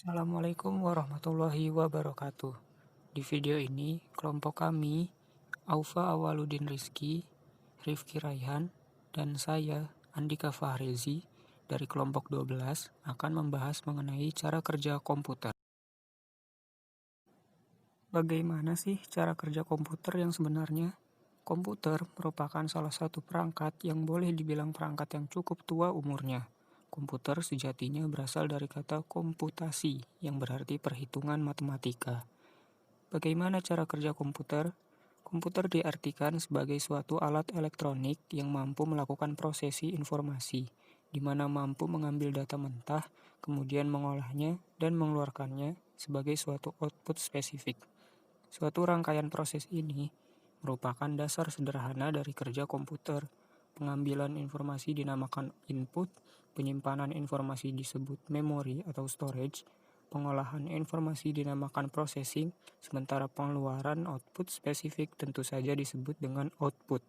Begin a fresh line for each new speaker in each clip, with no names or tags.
Assalamualaikum warahmatullahi wabarakatuh. Di video ini, kelompok kami, Aufa Awaludin Rizky, Rifki Raihan, dan saya, Andika Fahrizi, dari kelompok 12 akan membahas mengenai cara kerja komputer. Bagaimana sih cara kerja komputer yang sebenarnya? Komputer merupakan salah satu perangkat yang boleh dibilang perangkat yang cukup tua umurnya. Komputer sejatinya berasal dari kata komputasi, yang berarti perhitungan matematika. Bagaimana cara kerja komputer? Komputer diartikan sebagai suatu alat elektronik yang mampu melakukan prosesi informasi, di mana mampu mengambil data mentah, kemudian mengolahnya dan mengeluarkannya sebagai suatu output spesifik. Suatu rangkaian proses ini merupakan dasar sederhana dari kerja komputer. Pengambilan informasi dinamakan input, penyimpanan informasi disebut memori atau storage, pengolahan informasi dinamakan processing, sementara pengeluaran output spesifik tentu saja disebut dengan output.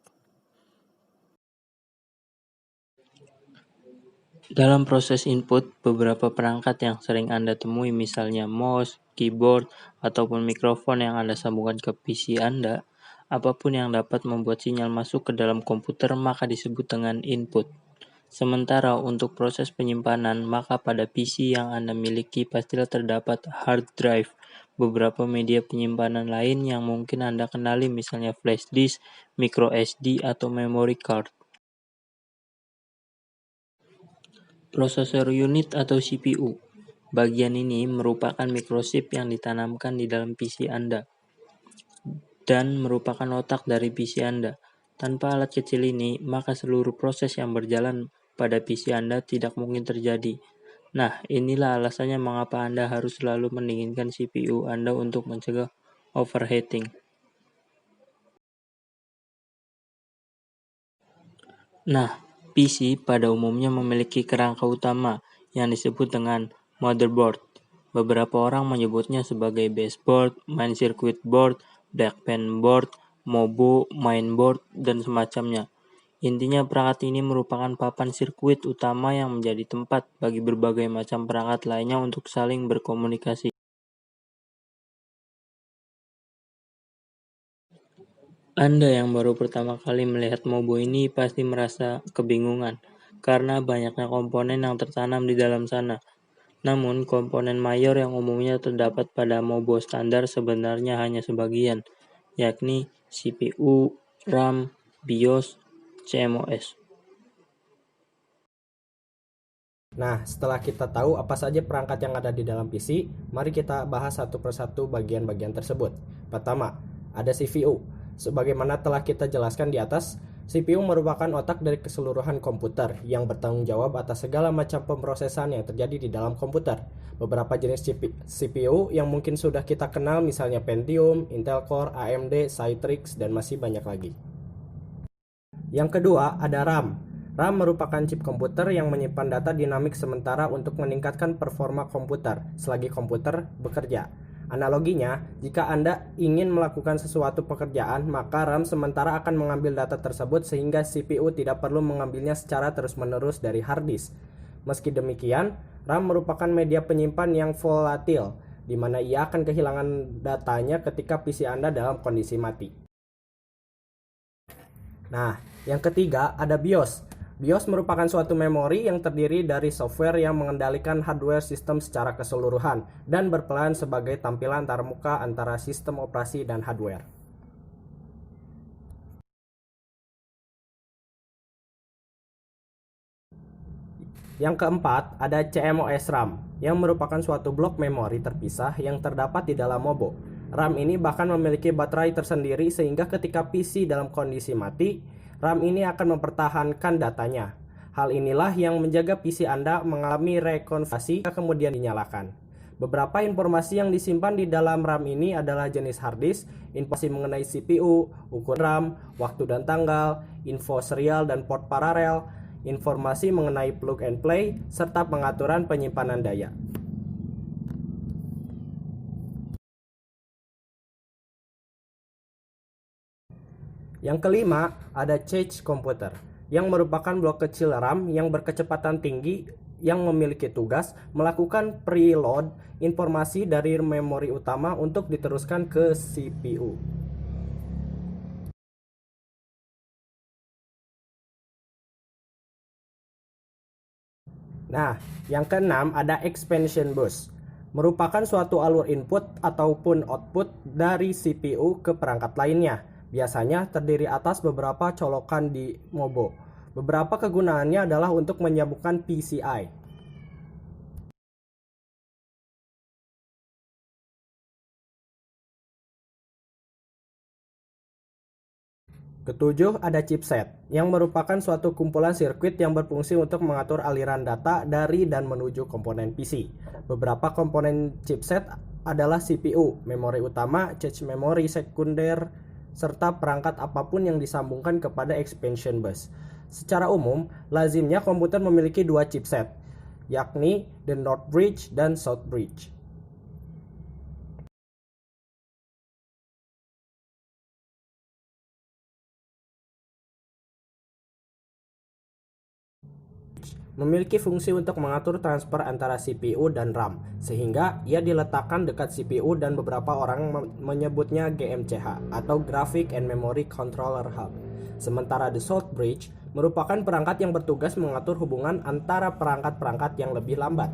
Dalam proses input, beberapa perangkat yang sering Anda temui misalnya mouse, keyboard, ataupun mikrofon yang Anda sambungkan ke PC Anda, apapun yang dapat membuat sinyal masuk ke dalam komputer maka disebut dengan input. Sementara untuk proses penyimpanan, maka pada PC yang Anda miliki pastilah terdapat hard drive, beberapa media penyimpanan lain yang mungkin Anda kenali misalnya flash disk, micro SD, atau memory card. Prosesor unit atau CPU. Bagian ini merupakan microchip yang ditanamkan di dalam PC Anda dan merupakan otak dari PC Anda. Tanpa alat kecil ini, maka seluruh proses yang berjalan pada PC Anda tidak mungkin terjadi. Nah, inilah alasannya mengapa Anda harus selalu mendinginkan CPU Anda untuk mencegah overheating. Nah, PC pada umumnya memiliki kerangka utama yang disebut dengan motherboard. Beberapa orang menyebutnya sebagai baseboard, main circuit board, backplane board, MOBO, mainboard, dan semacamnya. Intinya perangkat ini merupakan papan sirkuit utama yang menjadi tempat bagi berbagai macam perangkat lainnya untuk saling berkomunikasi. Anda yang baru pertama kali melihat MOBO ini pasti merasa kebingungan, karena banyaknya komponen yang tertanam di dalam sana. Namun, komponen mayor yang umumnya terdapat pada MOBO standar sebenarnya hanya sebagian, yakni CPU, RAM, BIOS, CMOS.
Nah, setelah kita tahu apa saja perangkat yang ada di dalam PC, mari kita bahas satu persatu bagian-bagian tersebut. Pertama, ada CPU. Sebagaimana telah kita jelaskan di atas, CPU merupakan otak dari keseluruhan komputer yang bertanggung jawab atas segala macam pemrosesan yang terjadi di dalam komputer. Beberapa jenis CPU yang mungkin sudah kita kenal misalnya Pentium, Intel Core, AMD, Citrix, dan masih banyak lagi. Yang kedua, ada RAM. RAM merupakan chip komputer yang menyimpan data dinamik sementara untuk meningkatkan performa komputer selagi komputer bekerja. Analoginya, jika Anda ingin melakukan sesuatu pekerjaan, maka RAM sementara akan mengambil data tersebut sehingga CPU tidak perlu mengambilnya secara terus-menerus dari hard disk. Meski demikian, RAM merupakan media penyimpan yang volatil, di mana ia akan kehilangan datanya ketika PC Anda dalam kondisi mati. Nah, yang ketiga ada BIOS. BIOS merupakan suatu memori yang terdiri dari software yang mengendalikan hardware sistem secara keseluruhan dan berperan sebagai tampilan antarmuka antara sistem operasi dan hardware. Yang keempat, ada CMOS RAM, yang merupakan suatu blok memori terpisah yang terdapat di dalam MOBO. RAM ini bahkan memiliki baterai tersendiri sehingga ketika PC dalam kondisi mati, RAM ini akan mempertahankan datanya. Hal inilah yang menjaga PC Anda mengalami rekonfigurasi kemudian dinyalakan. Beberapa informasi yang disimpan di dalam RAM ini adalah jenis hard disk, informasi mengenai CPU, ukuran RAM, waktu dan tanggal, info serial dan port paralel, informasi mengenai plug and play, serta pengaturan penyimpanan daya. Yang kelima, ada cache komputer, yang merupakan blok kecil RAM yang berkecepatan tinggi yang memiliki tugas melakukan preload informasi dari memori utama untuk diteruskan ke CPU. Nah, yang keenam ada expansion bus. Merupakan suatu alur input ataupun output dari CPU ke perangkat lainnya. Biasanya terdiri atas beberapa colokan di MOBO. Beberapa kegunaannya adalah untuk menyambungkan PCI. Ketujuh, ada chipset, yang merupakan suatu kumpulan sirkuit yang berfungsi untuk mengatur aliran data dari dan menuju komponen PC. Beberapa komponen chipset adalah CPU, memori utama, cache memori sekunder, serta perangkat apapun yang disambungkan kepada expansion bus. Secara umum, lazimnya komputer memiliki dua chipset, yakni the North Bridge dan South Bridge. Memiliki fungsi untuk mengatur transfer antara CPU dan RAM, sehingga ia diletakkan dekat CPU dan beberapa orang menyebutnya GMCH atau Graphic and Memory Controller Hub. Sementara the South Bridge merupakan perangkat yang bertugas mengatur hubungan antara perangkat-perangkat yang lebih lambat.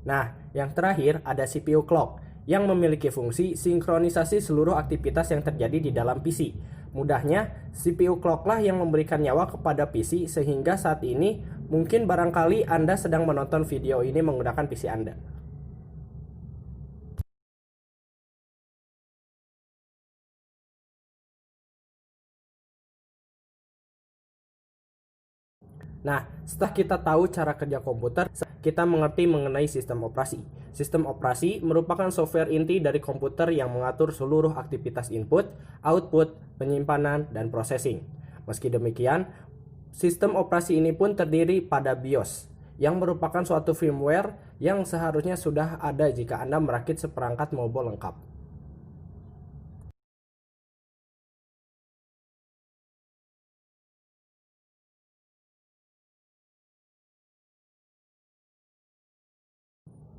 Nah, yang terakhir ada CPU clock yang memiliki fungsi sinkronisasi seluruh aktivitas yang terjadi di dalam PC. Mudahnya, CPU clock-lah yang memberikan nyawa kepada PC sehingga saat ini mungkin barangkali Anda sedang menonton video ini menggunakan PC Anda. Nah, setelah kita tahu cara kerja komputer, kita mengerti mengenai sistem operasi. Sistem operasi merupakan software inti dari komputer yang mengatur seluruh aktivitas input, output, penyimpanan, dan processing. Meski demikian, sistem operasi ini pun terdiri pada BIOS, yang merupakan suatu firmware yang seharusnya sudah ada jika Anda merakit seperangkat mobile lengkap.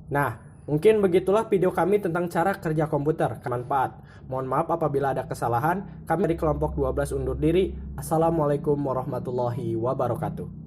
Nah, mungkin begitulah video kami tentang cara kerja komputer. Bermanfaat. Mohon maaf apabila ada kesalahan. Kami dari kelompok 12 undur diri. Assalamualaikum warahmatullahi wabarakatuh.